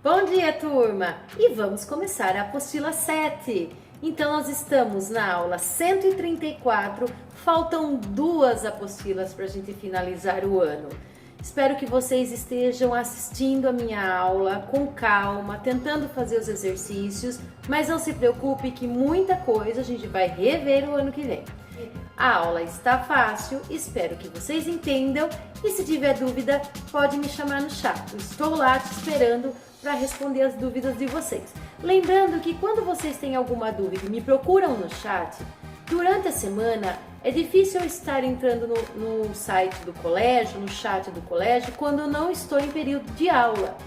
Bom dia, turma! E vamos começar a apostila 7. Então, nós estamos na aula 134, faltam 2 apostilas para a gente finalizar o ano. Espero que vocês estejam assistindo a minha aula com calma, tentando fazer os exercícios, mas não se preocupe que muita coisa a gente vai rever o ano que vem. A aula está fácil, espero que vocês entendam e se tiver dúvida pode me chamar no chat. Eu estou lá te esperando para responder as dúvidas de vocês. Lembrando que quando vocês têm alguma dúvida e me procuram no chat, durante a semana é difícil eu estar entrando no site do colégio, no chat do colégio, quando eu não estou em período de aula.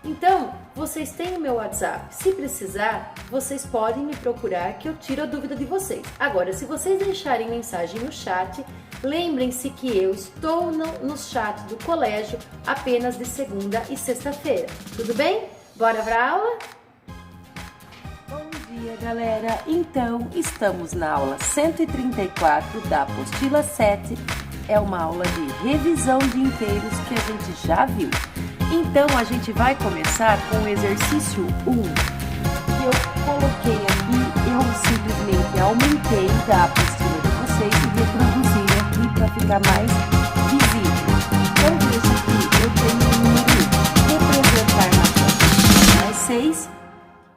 Então, vocês têm o meu WhatsApp. Se precisar, vocês podem me procurar que eu tiro a dúvida de vocês. Agora, se vocês deixarem mensagem no chat, lembrem-se que eu estou no chat do colégio apenas de segunda e sexta-feira. Tudo bem? Bora para a aula? Bom dia, galera! Então, estamos na aula 134 da apostila 7. É uma aula de revisão de inteiros que a gente já viu. Então, a gente vai começar com o exercício 1, que eu coloquei aqui, eu simplesmente aumentei da apostila de vocês e reproduzi aqui para ficar mais visível. Então, veja aqui, eu tenho o número 1, representar na frente mais 6,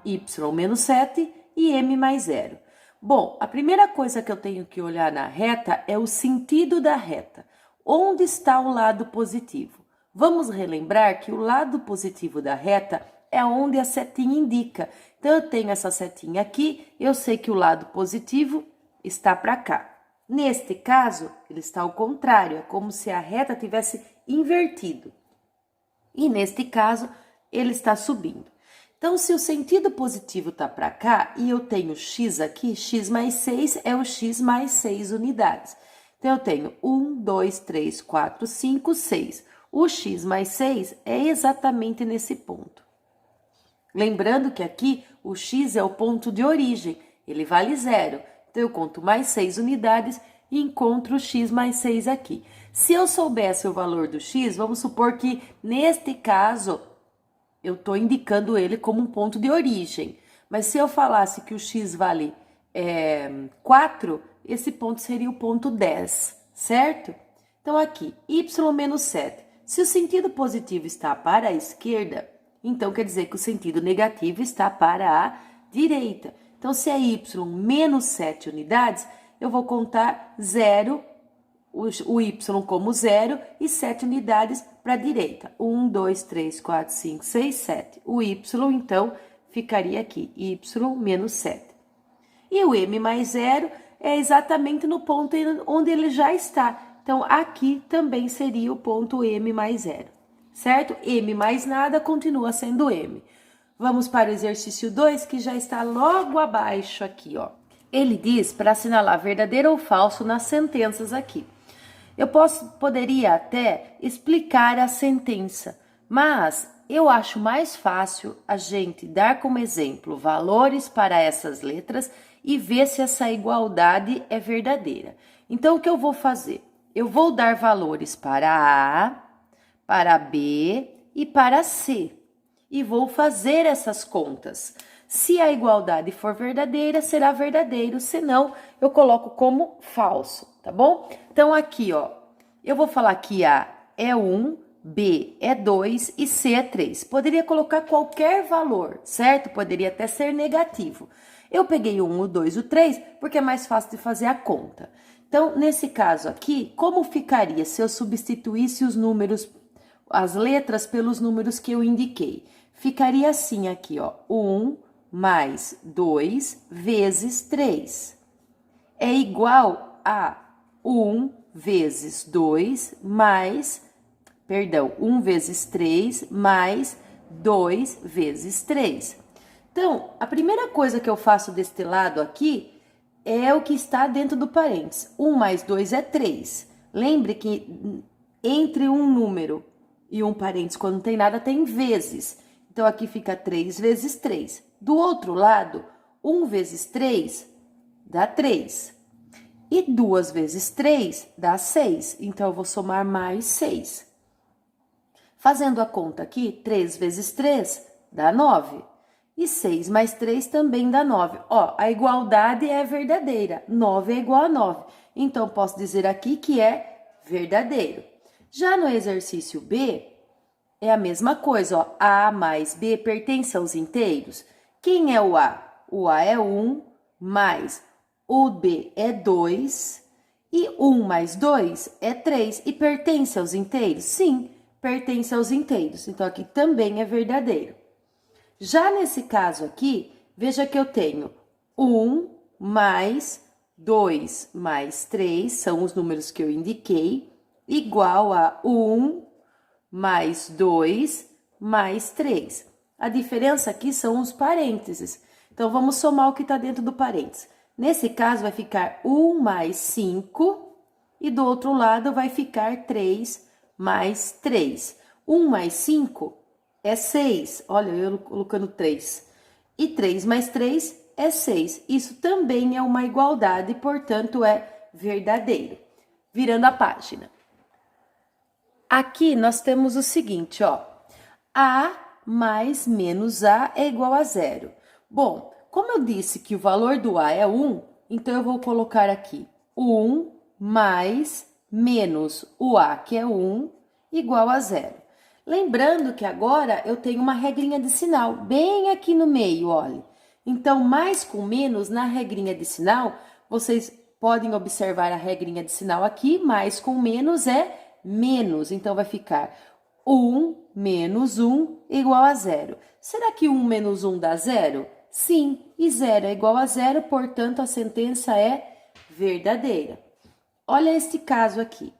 y menos 7 e m mais 0. Bom, a primeira coisa que eu tenho que olhar na reta é o sentido da reta. Onde está o lado positivo? Vamos relembrar que o lado positivo da reta é onde a setinha indica. Então, eu tenho essa setinha aqui, eu sei que o lado positivo está para cá. Neste caso, ele está ao contrário, é como se a reta tivesse invertido. E neste caso, ele está subindo. Então, se o sentido positivo está para cá e eu tenho x aqui, x mais 6 é o x mais 6 unidades. Então, eu tenho 1, 2, 3, 4, 5, 6. O x mais 6 é exatamente nesse ponto. Lembrando que aqui o x é o ponto de origem, ele vale 0. Então, eu conto mais 6 unidades e encontro o x mais 6 aqui. Se eu soubesse o valor do x, vamos supor que neste caso eu estou indicando ele como um ponto de origem. Mas se eu falasse que o x vale 4, esse ponto seria o ponto 10, certo? Então, aqui, y menos 7. Se o sentido positivo está para a esquerda, então quer dizer que o sentido negativo está para a direita. Então, se é y menos 7 unidades, eu vou contar 0, o y como 0 e 7 unidades para a direita. 1, 2, 3, 4, 5, 6, 7. O y, então, ficaria aqui, y menos 7. E o m mais 0 é exatamente no ponto onde ele já está. Então, aqui também seria o ponto m mais 0, certo? M mais nada continua sendo m. Vamos para o exercício 2, que já está logo abaixo aqui, ó. Ele diz para assinalar verdadeiro ou falso nas sentenças aqui. Eu poderia até explicar a sentença, mas eu acho mais fácil a gente dar como exemplo valores para essas letras e ver se essa igualdade é verdadeira. Então, o que eu vou fazer? Eu vou dar valores para A, para B e para C. E vou fazer essas contas. Se a igualdade for verdadeira, será verdadeiro. Senão, eu coloco como falso, tá bom? Então, aqui, ó, eu vou falar que A é 1, B é 2 e C é 3. Poderia colocar qualquer valor, certo? Poderia até ser negativo. Eu peguei o 1, o 2, o 3, porque é mais fácil de fazer a conta. Então, nesse caso aqui, como ficaria se eu substituísse os números, as letras pelos números que eu indiquei? Ficaria assim aqui, ó, 1 mais 2 vezes 3. É igual a 1 vezes 2 mais, 1 vezes 3 mais 2 vezes 3. Então, a primeira coisa que eu faço deste lado aqui é o que está dentro do parênteses. 1 mais 2 é 3. Lembre que entre um número e um parênteses, quando não tem nada, tem vezes. Então, aqui fica 3 vezes 3. Do outro lado, 1 vezes 3 dá 3. E 2 vezes 3 dá 6. Então, eu vou somar mais 6. Fazendo a conta aqui, 3 vezes 3 dá 9. E 6 mais 3 também dá 9. Ó, a igualdade é verdadeira. 9 é igual a 9. Então, posso dizer aqui que é verdadeiro. Já no exercício B, é a mesma coisa, ó. A mais B pertence aos inteiros. Quem é o A? O A é 1, mais o B é 2, e 1 mais 2 é 3. E pertence aos inteiros? Sim, pertence aos inteiros. Então, aqui também é verdadeiro. Já nesse caso aqui, veja que eu tenho 1 mais 2 mais 3, são os números que eu indiquei, igual a 1 mais 2 mais 3. A diferença aqui são os parênteses. Então, vamos somar o que está dentro do parênteses. Nesse caso, vai ficar 1 mais 5 e do outro lado vai ficar 3 mais 3. 1 mais 5 é 6. Olha, eu colocando 3. E 3 mais 3 é 6. Isso também é uma igualdade, portanto, é verdadeiro. Virando a página. Aqui nós temos o seguinte, ó. A mais menos A é igual a 0. Bom, como eu disse que o valor do A é 1, então eu vou colocar aqui 1 mais menos o A, que é 1, igual a 0. Lembrando que agora eu tenho uma regrinha de sinal bem aqui no meio, olha. Então, mais com menos na regrinha de sinal, vocês podem observar a regrinha de sinal aqui, mais com menos é menos. Então, vai ficar 1 menos 1 igual a 0. Será que 1 menos 1 dá 0? Sim, e 0 é igual a 0, portanto, a sentença é verdadeira. Olha este caso aqui.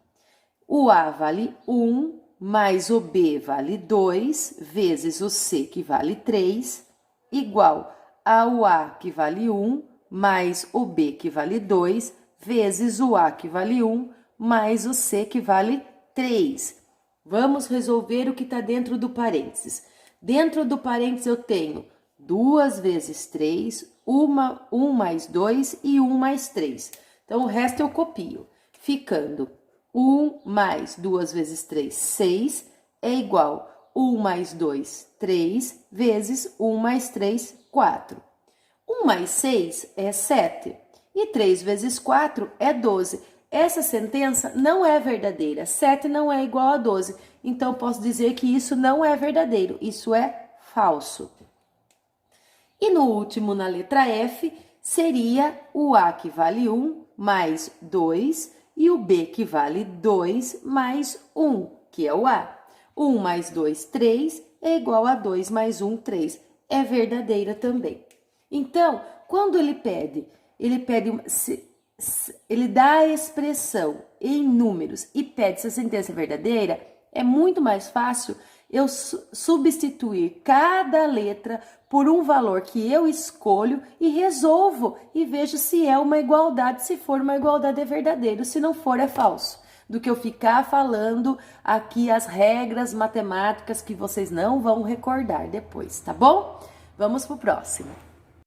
O A vale 1, mais o B vale 2, vezes o C, que vale 3, igual ao A, que vale 1, mais o B, que vale 2, vezes o A, que vale 1, mais o C, que vale 3. Vamos resolver o que está dentro do parênteses. Dentro do parênteses eu tenho 2 vezes 3, 1 mais 2 e 1 mais 3. Então, o resto eu copio, ficando 1 mais 2 vezes 3, 6, é igual 1 mais 2, 3, vezes 1 mais 3, 4. 1 mais 6 é 7, e 3 vezes 4 é 12. Essa sentença não é verdadeira, 7 não é igual a 12, então posso dizer que isso não é verdadeiro, isso é falso. E no último, na letra F, seria o A, que vale 1, mais 2, e o B, que vale 2, mais 1, que é o A. 1 mais 2, 3, é igual a 2 mais 1, 3. É verdadeira também. Então, quando ele dá a expressão em números e pede se a sentença é verdadeira, é muito mais fácil eu substituir cada letra por um valor que eu escolho e resolvo e vejo se é uma igualdade. Se for uma igualdade é verdadeiro, se não for é falso. Do que eu ficar falando aqui as regras matemáticas que vocês não vão recordar depois, tá bom? Vamos pro próximo.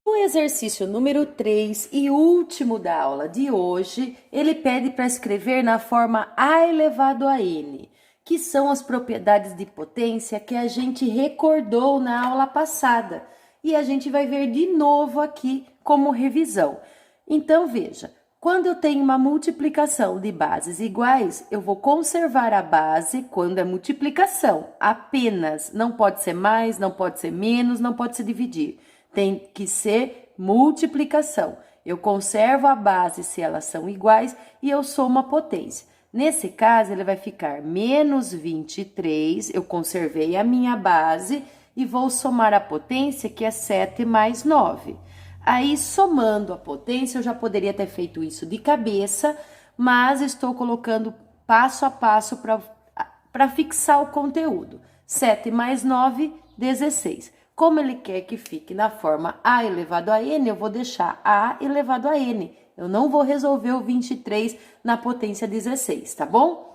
O exercício número 3 e último da aula de hoje, ele pede para escrever na forma A elevado a N, que são as propriedades de potência que a gente recordou na aula passada. E a gente vai ver de novo aqui como revisão. Então, veja, quando eu tenho uma multiplicação de bases iguais, eu vou conservar a base quando é multiplicação, apenas. Não pode ser mais, não pode ser menos, não pode se dividir. Tem que ser multiplicação. Eu conservo a base se elas são iguais e eu somo a potência. Nesse caso, ele vai ficar menos 23, eu conservei a minha base e vou somar a potência, que é 7 mais 9. Aí, somando a potência, eu já poderia ter feito isso de cabeça, mas estou colocando passo a passo para fixar o conteúdo. 7 mais 9, 16. Como ele quer que fique na forma A elevado a N, eu vou deixar A elevado a N. Eu não vou resolver o 23 na potência 16, tá bom?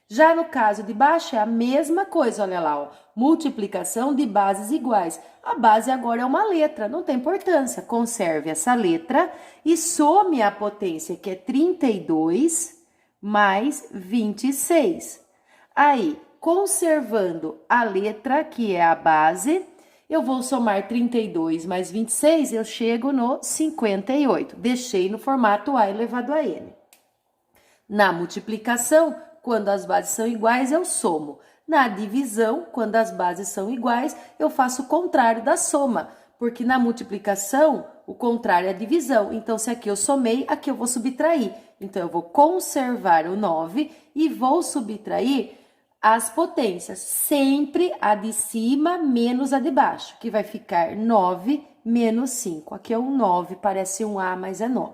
Já no caso de baixo é a mesma coisa, olha lá, ó. Multiplicação de bases iguais. A base agora é uma letra, não tem importância. Conserve essa letra e some a potência, que é 32 mais 26. Aí, conservando a letra, que é a base, Eu vou somar 32 mais 26, eu chego no 58. Deixei no formato A elevado a N. Na multiplicação, quando as bases são iguais, eu somo. Na divisão, quando as bases são iguais, eu faço o contrário da soma, porque na multiplicação, o contrário é a divisão. Então, se aqui eu somei, aqui eu vou subtrair. Então, eu vou conservar o 9 e vou subtrair as potências, sempre a de cima menos a de baixo, que vai ficar 9 menos 5. Aqui é um 9, parece um A, mas é 9.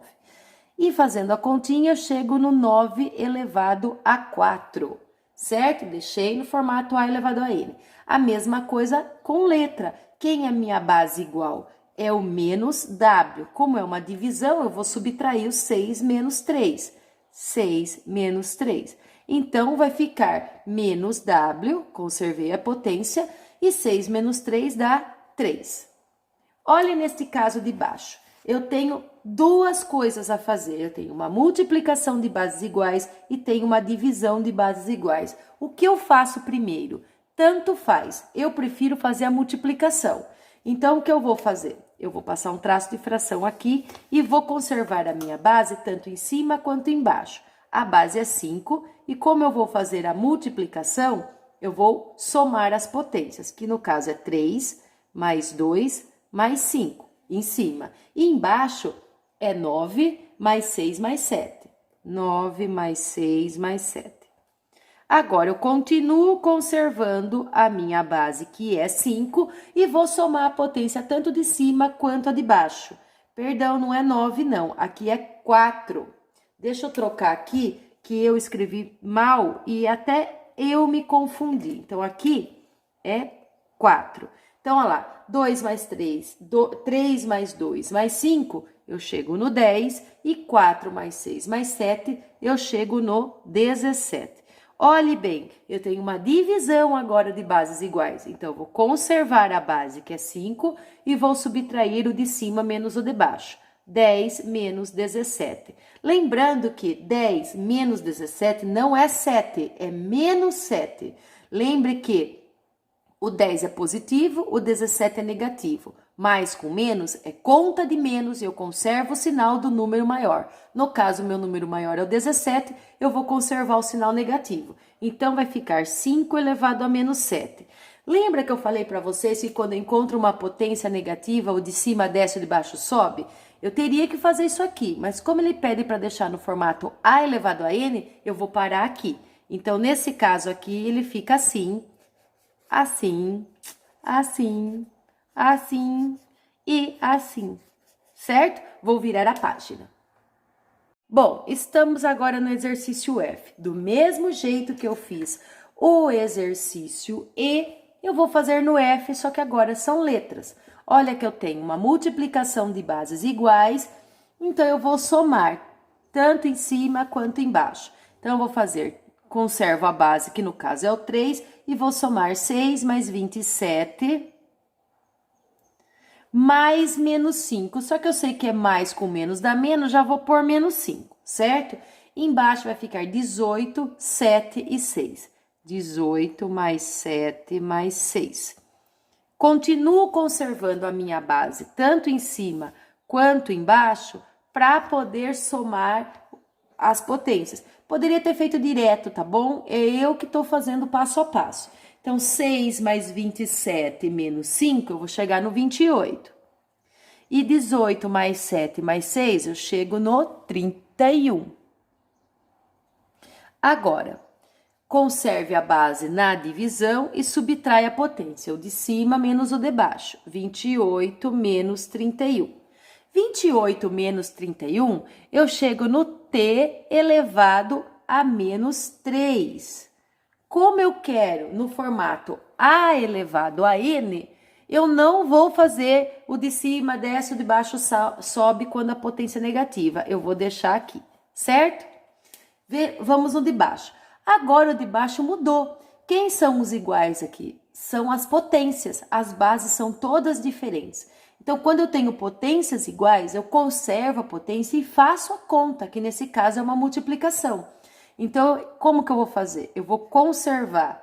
E fazendo a continha, eu chego no 9 elevado a 4, certo? Deixei no formato A elevado a N. A mesma coisa com letra. Quem é minha base igual? É o menos W. Como é uma divisão, eu vou subtrair o 6 menos 3. 6 menos 3. Então, vai ficar menos W, conservei a potência, e 6 menos 3 dá 3. Olha neste caso de baixo. Eu tenho duas coisas a fazer. Eu tenho uma multiplicação de bases iguais e tenho uma divisão de bases iguais. O que eu faço primeiro? Tanto faz. Eu prefiro fazer a multiplicação. Então, o que eu vou fazer? Eu vou passar um traço de fração aqui e vou conservar a minha base tanto em cima quanto embaixo. A base é 5 e como eu vou fazer a multiplicação, eu vou somar as potências, que no caso é 3 mais 2 mais 5 em cima. E embaixo é 9 mais 6 mais 7. 9 mais 6 mais 7. Agora, eu continuo conservando a minha base, que é 5, e vou somar a potência tanto de cima quanto a de baixo. Perdão, não é 9, não. Aqui é 4. Deixa eu trocar aqui, que eu escrevi mal e até eu me confundi. Então, aqui é 4. Então, olha lá, 2 mais 3, 3 mais 2 mais 5, eu chego no 10. E 4 mais 6 mais 7, eu chego no 17. Olhe bem, eu tenho uma divisão agora de bases iguais. Então, eu vou conservar a base, que é 5, e vou subtrair o de cima menos o de baixo. 10 menos 17. Lembrando que 10 menos 17 não é 7, é menos 7. Lembre que o 10 é positivo, o 17 é negativo. Mais com menos é conta de menos e eu conservo o sinal do número maior. No caso, meu número maior é o 17, eu vou conservar o sinal negativo. Então, vai ficar 5 elevado a menos 7. Lembra que eu falei para vocês que quando eu encontro uma potência negativa, o de cima desce, o de baixo sobe? Eu teria que fazer isso aqui, mas como ele pede para deixar no formato A elevado a N, eu vou parar aqui. Então, nesse caso aqui, ele fica assim, assim, assim, assim e assim, certo? Vou virar a página. Bom, estamos agora no exercício F. Do mesmo jeito que eu fiz o exercício E, eu vou fazer no F, só que agora são letras. Olha que eu tenho uma multiplicação de bases iguais, então eu vou somar tanto em cima quanto embaixo. Então, eu vou fazer, conservo a base, que no caso é o 3, e vou somar 6 mais 27, mais menos 5. Só que eu sei que é mais com menos dá menos, já vou pôr menos 5, certo? Embaixo vai ficar 18, 7 e 6. 18 mais 7 mais 6. Continuo conservando a minha base, tanto em cima quanto embaixo, para poder somar as potências. Poderia ter feito direto, tá bom? É eu que estou fazendo passo a passo. Então, 6 mais 27 menos 5, eu vou chegar no 28. E 18 mais 7 mais 6, eu chego no 31. Agora, conserve a base na divisão e subtrai a potência, o de cima menos o de baixo. 28 menos 31. 28 menos 31, eu chego no T elevado a menos 3. Como eu quero no formato A elevado a N, eu não vou fazer o de cima desce, o de baixo sobe quando a potência é negativa. Eu vou deixar aqui, certo? Vamos no de baixo. Agora o de baixo mudou. Quem são os iguais aqui? São as potências. As bases são todas diferentes. Então, quando eu tenho potências iguais, eu conservo a potência e faço a conta, que nesse caso é uma multiplicação. Então, como que eu vou fazer? Eu vou conservar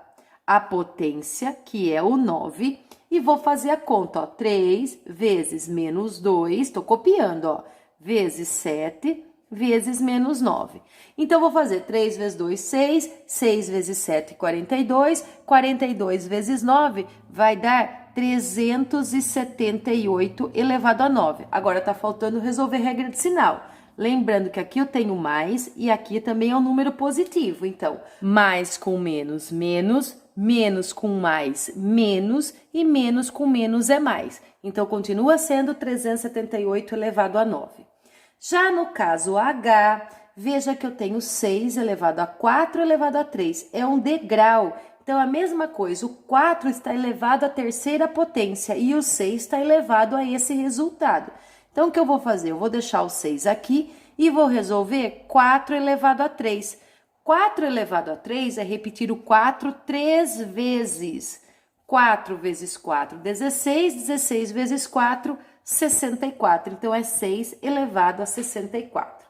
a potência, que é o 9, e vou fazer a conta, ó, 3 vezes menos 2, tô copiando, ó, vezes 7, vezes menos 9. Então, vou fazer 3 vezes 2, 6, 6 vezes 7, 42, 42 vezes 9 vai dar 378 elevado a 9. Agora, tá faltando resolver regra de sinal. Lembrando que aqui eu tenho mais e aqui também é um número positivo. Então, mais com menos, menos, menos com mais, menos, e menos com menos é mais. Então, continua sendo 378 elevado a 9. Já no caso H, veja que eu tenho 6 elevado a 4 elevado a 3. É um degrau. Então, a mesma coisa, o 4 está elevado à terceira potência e o 6 está elevado a esse resultado. Então, o que eu vou fazer? Eu vou deixar o 6 aqui e vou resolver 4 elevado a 3. 4 elevado a 3 é repetir o 4 3 vezes. 4 vezes 4, 16. 16 vezes 4, 64. Então, é 6 elevado a 64.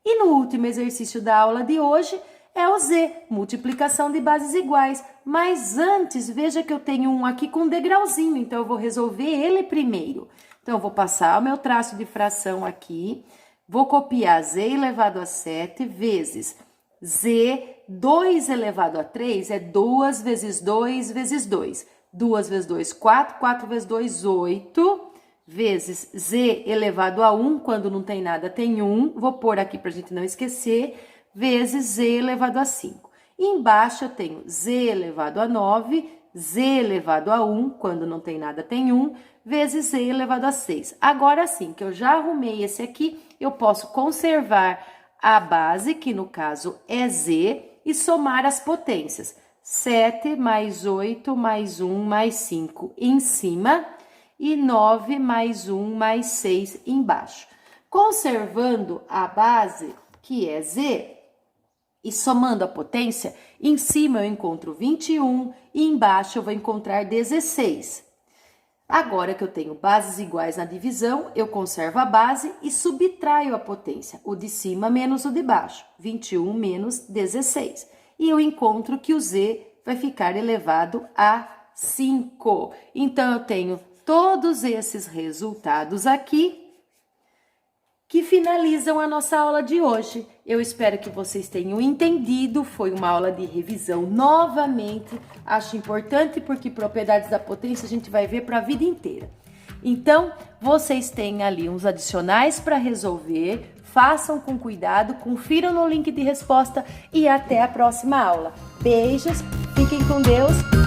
E no último exercício da aula de hoje é o Z, multiplicação de bases iguais. Mas antes, veja que eu tenho um aqui com um degrauzinho, então eu vou resolver ele primeiro. Então, eu vou passar o meu traço de fração aqui, vou copiar Z elevado a 7 vezes Z, 2 elevado a 3 é 2 vezes 2 vezes 2. 2 vezes 2, 4, 4 vezes 2, 8, vezes Z elevado a 1, quando não tem nada tem 1, vou pôr aqui para a gente não esquecer, vezes Z elevado a 5. E embaixo eu tenho Z elevado a 9, Z elevado a 1, quando não tem nada tem 1, vezes Z elevado a 6. Agora sim, que eu já arrumei esse aqui, eu posso conservar a base, que no caso é Z, e somar as potências. 7 mais 8 mais 1 mais 5 em cima e 9 mais 1 mais 6 embaixo. Conservando a base, que é Z, e somando a potência, em cima eu encontro 21 e embaixo eu vou encontrar 16. Agora que eu tenho bases iguais na divisão, eu conservo a base e subtraio a potência, o de cima menos o de baixo, 21 menos 16. E eu encontro que o Z vai ficar elevado a 5. Então, eu tenho todos esses resultados aqui que finalizam a nossa aula de hoje. Eu espero que vocês tenham entendido, foi uma aula de revisão novamente. Acho importante porque propriedades da potência a gente vai ver para a vida inteira. Então, vocês têm ali uns adicionais para resolver, façam com cuidado, confiram no link de resposta e até a próxima aula. Beijos, fiquem com Deus.